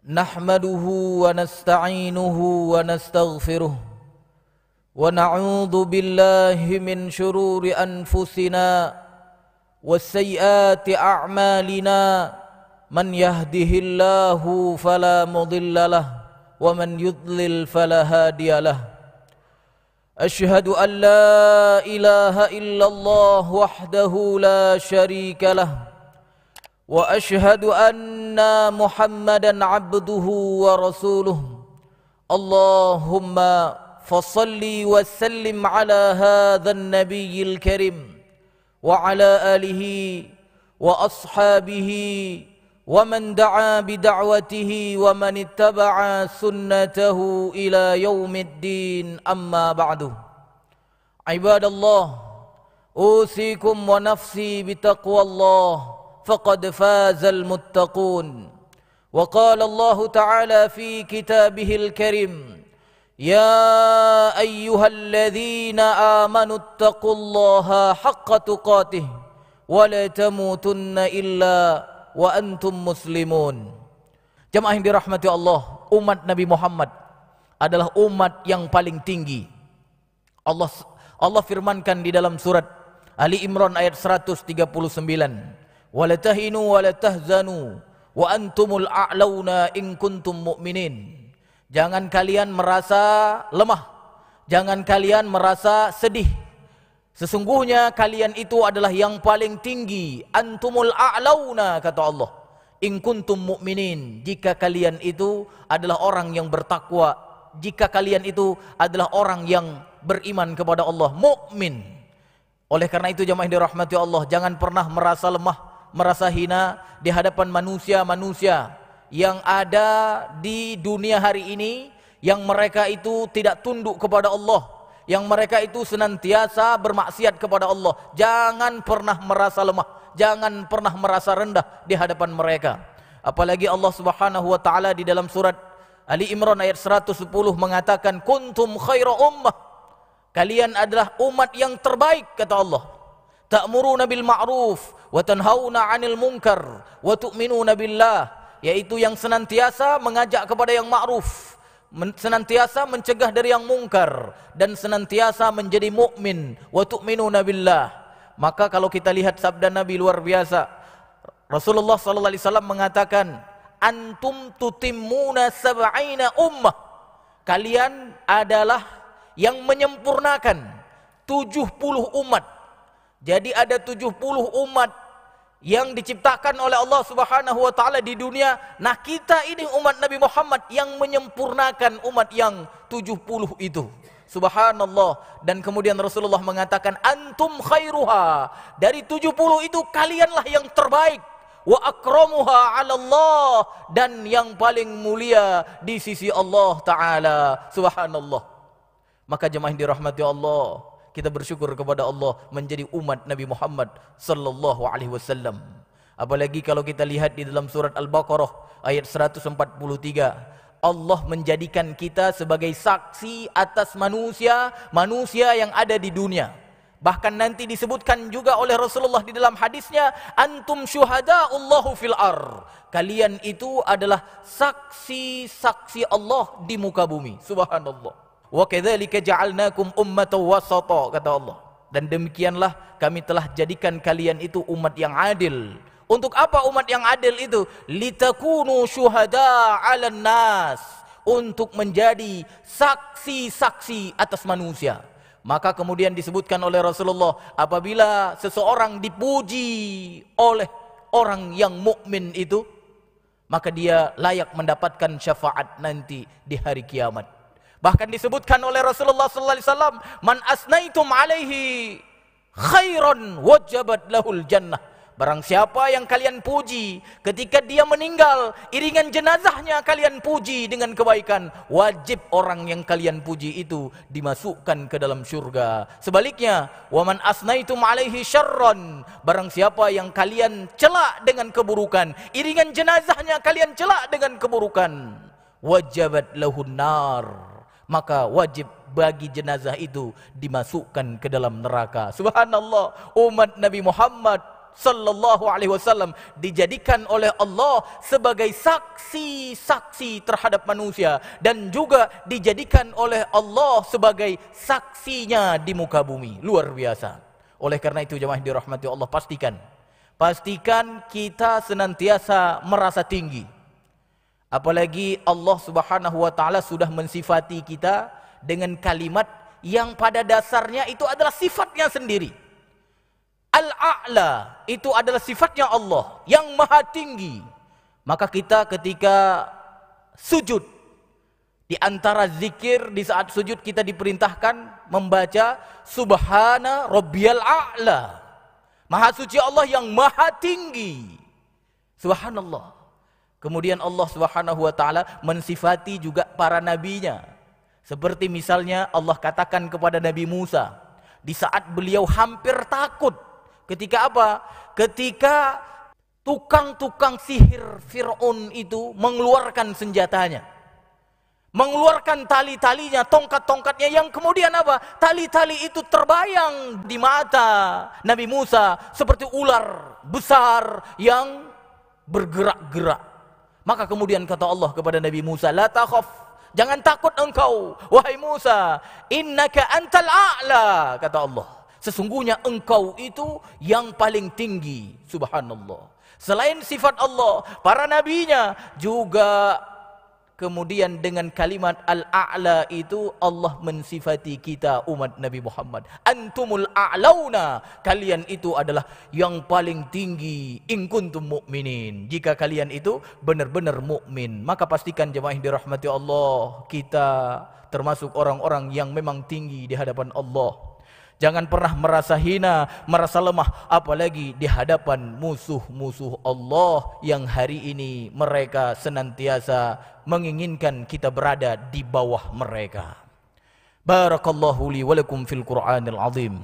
Nahmaduhu wa nasta'inuhu wa nastaghfiruh wa na'udzu billahi min shururi anfusina wa sayyiati a'malina man yahdihillahu fala mudilla lahu wa man yudlil fala hadiya lahu. Ashhadu an la ilaha illallah wahdahu la syarika lahu wa ashhadu anna Muhammadan abduhu wa rasuluh. Allahumma fasalli wa sallim ala hadzal nabiyil karim wa ala alihi wa ashabihi wa man da'a bi da'watihi wa man ittaba'a sunnatahu ila yaumiddin, amma ba'du. Ibadallah, usikum wa nafsi bitaqwallah فقد فاز المتقون. وقال الله تعالى في كتابه الكريم يا أيها الذين آمنوا اتقوا الله حق تقاته ولا تموتن إلا وأنتم مسلمون. Jamaah yang dirahmati Allah, umat Nabi Muhammad adalah umat yang paling tinggi. Allah firmankan di dalam surat Ali Imran ayat 139, wala tahinu wala tahzanu wa antumul a'launa in kuntum mu'minin. Jangan kalian merasa lemah, jangan kalian merasa sedih. Sesungguhnya kalian itu adalah yang paling tinggi. Antumul a'launa, kata Allah, in kuntum mu'minin, jika kalian itu adalah orang yang bertakwa, jika kalian itu adalah orang yang beriman kepada Allah, mukmin. Oleh karena itu jamaah yang dirahmati Allah, jangan pernah merasa lemah, merasa hina di hadapan manusia-manusia yang ada di dunia hari ini, yang mereka itu tidak tunduk kepada Allah, yang mereka itu senantiasa bermaksiat kepada Allah. Jangan pernah merasa lemah, jangan pernah merasa rendah di hadapan mereka. Apalagi Allah Subhanahu wa taala di dalam surat Ali Imran ayat 110 mengatakan, kuntum khaira ummah, kalian adalah umat yang terbaik, kata Allah. Ta'muruna bil ma'ruf wa tanhauna 'anil munkar wa tu'minuna billah, yaitu yang senantiasa mengajak kepada yang ma'ruf, senantiasa mencegah dari yang mungkar, dan senantiasa menjadi mukmin. Wa tu'minuna billah. Maka kalau kita lihat sabda Nabi luar biasa, Rasulullah sallallahu alaihi wasallam mengatakan, antum tutimmuna sab'ina ummah, kalian adalah yang menyempurnakan 70 umat. Jadi ada 70 umat yang diciptakan oleh Allah Subhanahu wa taala di dunia. Nah, kita ini umat Nabi Muhammad yang menyempurnakan umat yang 70 itu. Subhanallah. Dan kemudian Rasulullah mengatakan, antum khairuha, dari 70 itu kalianlah yang terbaik. Wa akramuha 'ala Allah, dan yang paling mulia di sisi Allah taala. Subhanallah. Maka jemaah yang dirahmati Allah, kita bersyukur kepada Allah menjadi umat Nabi Muhammad sallallahu alaihi wasallam. Apalagi kalau kita lihat di dalam surat Al-Baqarah ayat 143, Allah menjadikan kita sebagai saksi atas manusia yang ada di dunia. Bahkan nanti disebutkan juga oleh Rasulullah di dalam hadisnya, antum syuhada'ullahu fil ar, kalian itu adalah saksi-saksi Allah di muka bumi. Subhanallah. Wa kadzalika ja'alnakum ummatan wasata, kata Allah. Dan demikianlah kami telah jadikan kalian itu umat yang adil. Untuk apa umat yang adil itu? Litakunu syuhada 'alan nas, untuk menjadi saksi-saksi atas manusia. Maka kemudian disebutkan oleh Rasulullah, apabila seseorang dipuji oleh orang yang mukmin itu, maka dia layak mendapatkan syafaat nanti di hari kiamat. Bahkan disebutkan oleh Rasulullah sallallahu alaihi wasallam, man asnaitum alaihi khairan wajabat lahul jannah. Barang siapa yang kalian puji ketika dia meninggal, iringan jenazahnya kalian puji dengan kebaikan, wajib orang yang kalian puji itu dimasukkan ke dalam surga. Sebaliknya, wa man asnaitum alaihi syarran, barang siapa yang kalian celak dengan keburukan, iringan jenazahnya kalian celak dengan keburukan, wajabat lahun nar, maka wajib bagi jenazah itu dimasukkan ke dalam neraka. Subhanallah, umat Nabi Muhammad sallallahu alaihi wasallam dijadikan oleh Allah sebagai saksi-saksi terhadap manusia dan juga dijadikan oleh Allah sebagai saksinya di muka bumi. Luar biasa. Oleh karena itu jemaah yang dirahmati Allah, pastikan kita senantiasa merasa tinggi. Apalagi Allah Subhanahu wa taala sudah mensifati kita dengan kalimat yang pada dasarnya itu adalah sifatnya sendiri. Al-A'la itu adalah sifatnya Allah yang maha tinggi. Maka kita ketika sujud, di antara zikir di saat sujud kita diperintahkan membaca Subhana Rabbiyal A'la. Maha suci Allah yang maha tinggi. Subhanallah. Kemudian Allah Subhanahu wa taala mensifati juga para nabinya. Seperti misalnya Allah katakan kepada Nabi Musa di saat beliau hampir takut. Ketika apa? Ketika tukang-tukang sihir Fir'aun itu mengeluarkan senjatanya. Mengeluarkan tali-talinya, tongkat-tongkatnya yang kemudian apa? Tali-tali itu terbayang di mata Nabi Musa seperti ular besar yang bergerak-gerak. Maka kemudian kata Allah kepada Nabi Musa, "La takhaf, jangan takut engkau, wahai Musa, innaka antal a'la," kata Allah. Sesungguhnya engkau itu yang paling tinggi. Subhanallah. Selain sifat Allah, para nabinya juga kemudian dengan kalimat al-a'la itu Allah mensifati kita umat Nabi Muhammad. Antumul a'launa, kalian itu adalah yang paling tinggi. In kuntum mu'minin, jika kalian itu benar-benar mukmin. Maka pastikan jemaah yang dirahmati Allah, kita termasuk orang-orang yang memang tinggi di hadapan Allah. Jangan pernah merasa hina, merasa lemah, apalagi di hadapan musuh-musuh Allah yang hari ini mereka senantiasa menginginkan kita berada di bawah mereka. Barakallahu li wa lakum fil Qur'anil azim.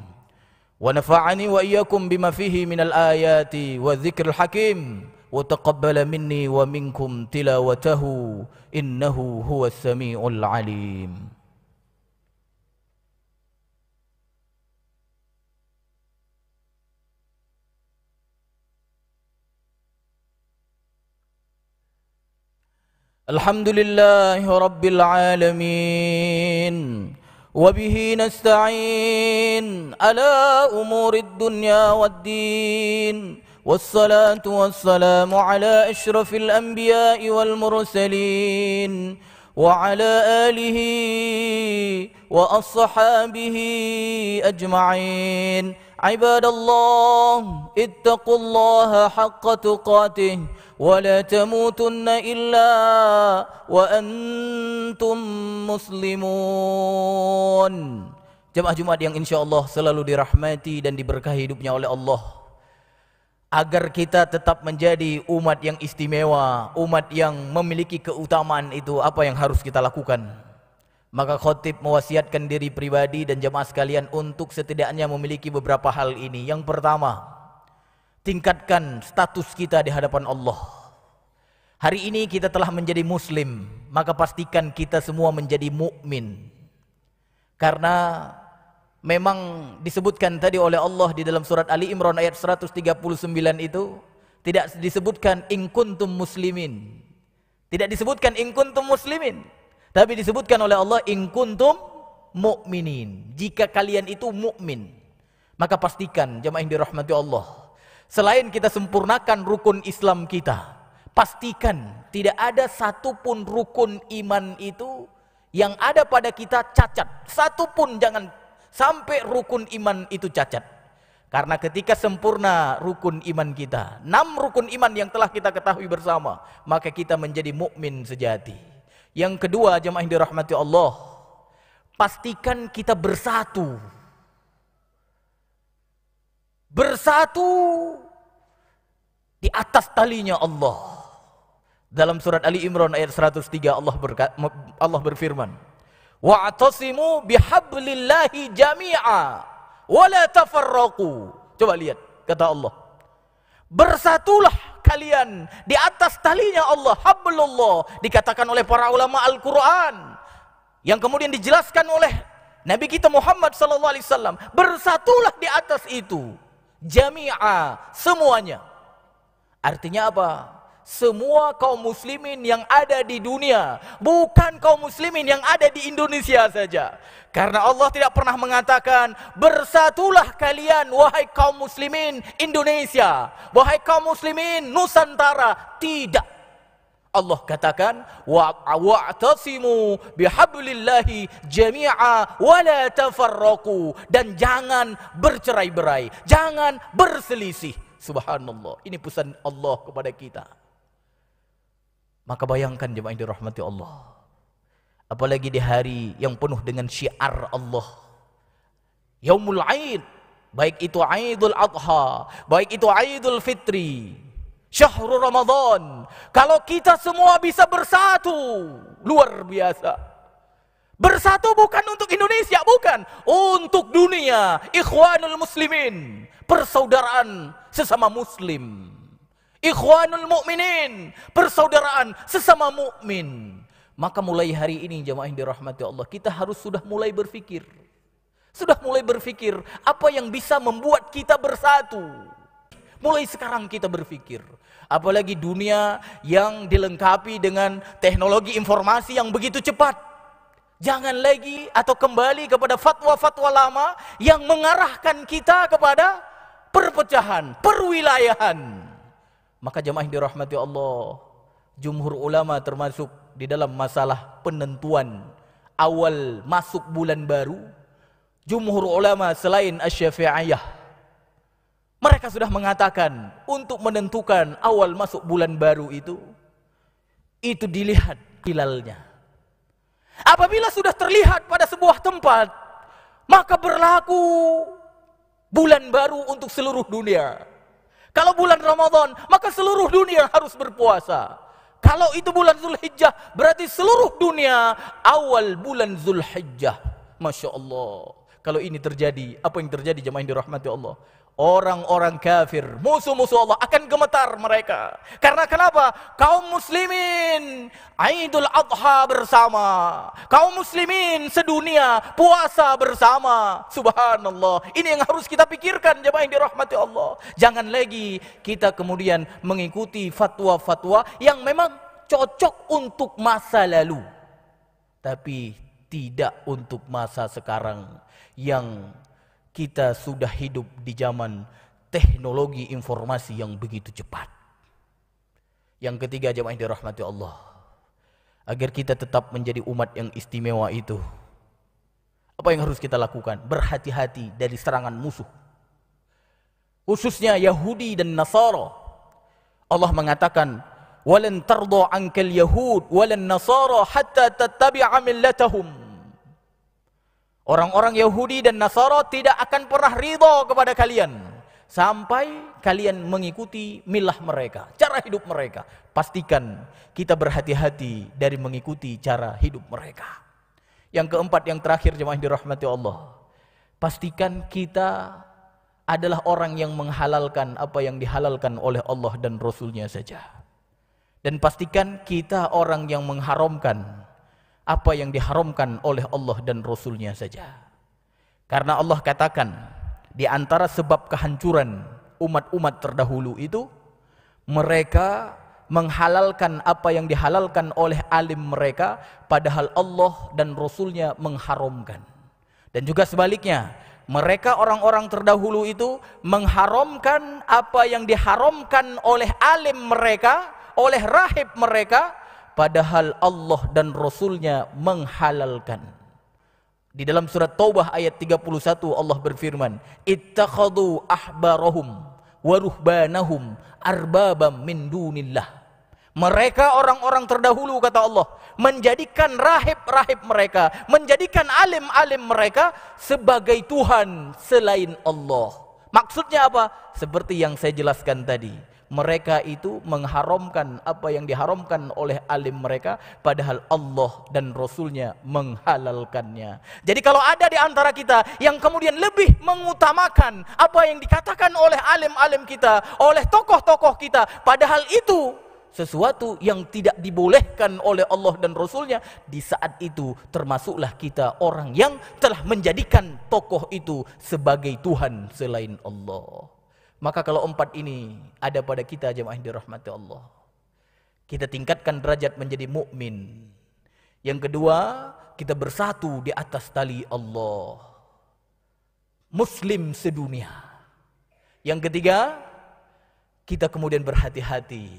Wa nafa'ani wa iyyakum bima fihi minal ayati wa dzikril hakim. Wa taqabbala minni wa minkum tilawatahu innahu huwas samiul alim. Alhamdulillahi Rabbil Alamin. Wabihi nasta'in ala umurid dunya waddin. Wassalatu wassalamu ala ashrafil anbiya'i wal mursalin. Wa ala alihi wa ashabihi ajma'in. Ibadallah, ittaqullaha haqqa tuqatih. ولا تموتن إلا وأنتم مسلمون. Jemaah Jumat yang insya Allah selalu dirahmati dan diberkahi hidupnya oleh Allah. Agar kita tetap menjadi umat yang istimewa, umat yang memiliki keutamaan itu, apa yang harus kita lakukan? Maka khotib mewasiatkan diri pribadi dan jemaah sekalian untuk setidaknya memiliki beberapa hal ini. Yang pertama, tingkatkan status kita di hadapan Allah. Hari ini kita telah menjadi muslim, maka pastikan kita semua menjadi mukmin. Karena memang disebutkan tadi oleh Allah di dalam surat Ali Imran ayat 139 itu tidak disebutkan in kuntum muslimin. Tidak disebutkan in kuntum muslimin, tapi disebutkan oleh Allah in kuntum mukminin. Jika kalian itu mukmin, maka pastikan jemaah yang dirahmati Allah, selain kita sempurnakan rukun Islam kita, pastikan tidak ada satupun rukun iman itu yang ada pada kita cacat. Satupun jangan sampai rukun iman itu cacat. Karena ketika sempurna rukun iman kita, 6 rukun iman yang telah kita ketahui bersama, maka kita menjadi mukmin sejati. Yang kedua jemaah yang dirahmati Allah, pastikan kita bersatu. Bersatu di atas talinya Allah. Dalam surat Ali Imran ayat 103 Allah berfirman, "Wa'tasimu bihablillahi jami'a wa la tafarraqu." Coba lihat kata Allah, bersatulah kalian di atas talinya Allah, hablullah, dikatakan oleh para ulama Al-Qur'an yang kemudian dijelaskan oleh Nabi kita Muhammad sallallahu alaihi wasallam. Bersatulah di atas itu. Jami'a, semuanya. Artinya apa? Semua kaum muslimin yang ada di dunia, bukan kaum muslimin yang ada di Indonesia saja. Karena Allah tidak pernah mengatakan, bersatulah kalian wahai kaum muslimin Indonesia, wahai kaum muslimin Nusantara. Tidak. Allah katakan, wa'tasimu bihablillahi jami'a wa la tafarraqu, dan jangan bercerai-berai, jangan berselisih. Subhanallah, ini pesan Allah kepada kita. Maka bayangkan jemaah yang dirahmati Allah, apalagi di hari yang penuh dengan syiar Allah, Yaumul Aid, baik itu Aidul Adha, baik itu Aidul Fitri, Syahrul Ramadan. Kalau kita semua bisa bersatu, luar biasa. Bersatu bukan untuk Indonesia, bukan, untuk dunia. Ikhwanul muslimin, persaudaraan sesama muslim. Ikhwanul mu'minin, persaudaraan sesama mukmin. Maka mulai hari ini jemaah yang dirahmati Allah, kita harus sudah mulai berpikir. Sudah mulai berpikir apa yang bisa membuat kita bersatu. Mulai sekarang kita berpikir. Apalagi dunia yang dilengkapi dengan teknologi informasi yang begitu cepat. Jangan lagi atau kembali kepada fatwa-fatwa lama yang mengarahkan kita kepada perpecahan, perwilayahan. Maka jemaah yang dirahmati Allah, jumhur ulama termasuk di dalam masalah penentuan awal masuk bulan baru, jumhur ulama selain Asy-Syafi'iyah, mereka sudah mengatakan untuk menentukan awal masuk bulan baru itu dilihat hilalnya. Apabila sudah terlihat pada sebuah tempat, maka berlaku bulan baru untuk seluruh dunia. Kalau bulan Ramadan, maka seluruh dunia harus berpuasa. Kalau itu bulan Zulhijjah, berarti seluruh dunia awal bulan Zulhijjah. Masya Allah. Kalau ini terjadi, apa yang terjadi jemaah yang dirahmati Allah? Orang-orang kafir, musuh-musuh Allah akan gemetar mereka. Karena kenapa? Kaum muslimin Aidul Adha bersama, kaum muslimin sedunia puasa bersama. Subhanallah. Ini yang harus kita pikirkan jemaah yang dirahmati Allah. Jangan lagi kita kemudian mengikuti fatwa-fatwa yang memang cocok untuk masa lalu, tapi tidak untuk masa sekarang yang kita sudah hidup di zaman teknologi informasi yang begitu cepat. Yang ketiga jemaah yang dirahmati Allah, agar kita tetap menjadi umat yang istimewa itu, apa yang harus kita lakukan? Berhati-hati dari serangan musuh, khususnya Yahudi dan Nasara. Allah mengatakan, walan tarda ankal yahud walan nasara hatta tattabi'a millatahum. Orang-orang Yahudi dan Nasara tidak akan pernah ridha kepada kalian sampai kalian mengikuti milah mereka, cara hidup mereka. Pastikan kita berhati-hati dari mengikuti cara hidup mereka. Yang keempat, yang terakhir jemaah dirahmati Allah, pastikan kita adalah orang yang menghalalkan apa yang dihalalkan oleh Allah dan Rasulnya saja. Dan pastikan kita orang yang mengharamkan apa yang diharamkan oleh Allah dan Rasulnya saja. Karena Allah katakan, di antara sebab kehancuran umat-umat terdahulu itu, mereka menghalalkan apa yang dihalalkan oleh alim mereka, padahal Allah dan Rasulnya mengharamkan. Dan juga sebaliknya, mereka orang-orang terdahulu itu mengharamkan apa yang diharamkan oleh alim mereka, oleh rahib mereka, padahal Allah dan Rasulnya menghalalkan. Di dalam surat Taubah ayat 31 Allah berfirman, ittakhadhu ahbarahum wa ruhbanahum arbabam min dunillah. Mereka orang-orang terdahulu, kata Allah, menjadikan rahib-rahib mereka, menjadikan alim-alim mereka sebagai Tuhan selain Allah. Maksudnya apa? Seperti yang saya jelaskan tadi, mereka itu mengharamkan apa yang diharamkan oleh alim mereka, padahal Allah dan Rasulnya menghalalkannya. Jadi kalau ada di antara kita yang kemudian lebih mengutamakan apa yang dikatakan oleh alim-alim kita, oleh tokoh-tokoh kita, padahal itu sesuatu yang tidak dibolehkan oleh Allah dan Rasulnya, di saat itu termasuklah kita orang yang telah menjadikan tokoh itu sebagai Tuhan selain Allah. Maka kalau 4 ini ada pada kita jemaah yang dirahmati Allah, kita tingkatkan derajat menjadi mukmin. Yang kedua, kita bersatu di atas tali Allah, muslim sedunia. Yang ketiga, kita kemudian berhati-hati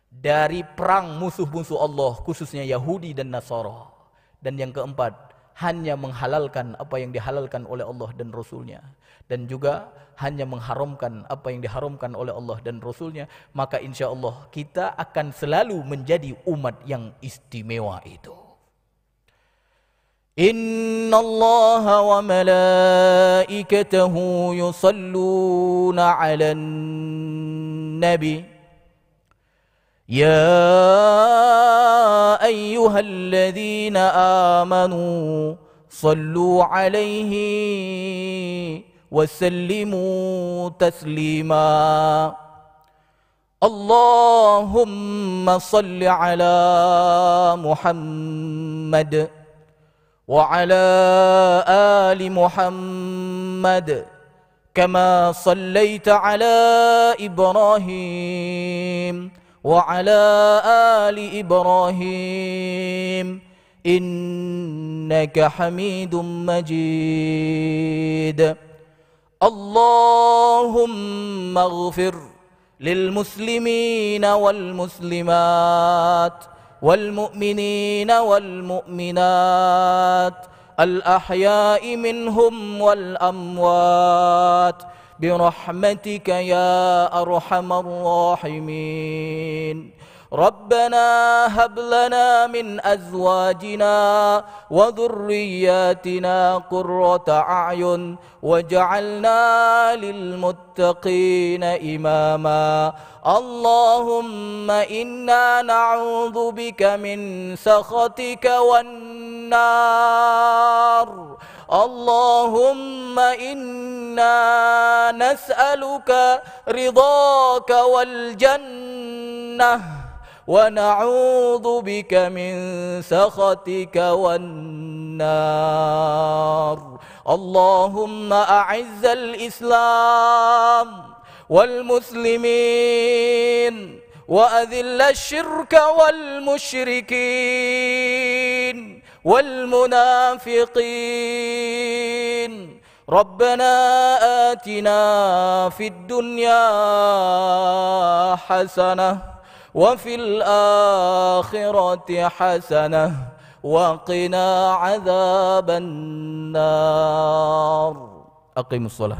dari perang musuh-musuh Allah, khususnya Yahudi dan Nasara. Dan yang keempat, hanya menghalalkan apa yang dihalalkan oleh Allah dan Rasulnya, dan juga hanya mengharamkan apa yang diharamkan oleh Allah dan Rasulnya. Maka insya Allah kita akan selalu menjadi umat yang istimewa itu. Inna Allah wa malaikatahu yusalluna ala nabi ya ayyuhalladzina amanu sallu alaihi wa sallimu taslima. Allahumma salli ala Muhammad وعلى آل محمد كما صليت على إبراهيم وعلى آل إبراهيم إنك حميد مجيد. اللهم اغفر للمسلمين والمسلمات والمؤمنين والمؤمنات الأحياء منهم والأموات برحمتك يا أرحم الراحمين. ربنا هب لنا من أزواجنا وذرياتنا قرة أعين واجعلنا للمتقين إماما. اللهم إنا نعوذ بك من سخطك والنار. اللهم إنا نسألك رضاك والجنة ونعوذ بك من سخطك والنار. اللهم أعز الإسلام والمسلمين وأذل الشرك والمشركين والمنافقين. ربنا آتنا في الدنيا حسنة وفي الآخرة حسنة وقنا عذاب النار. أقيموا الصلاة.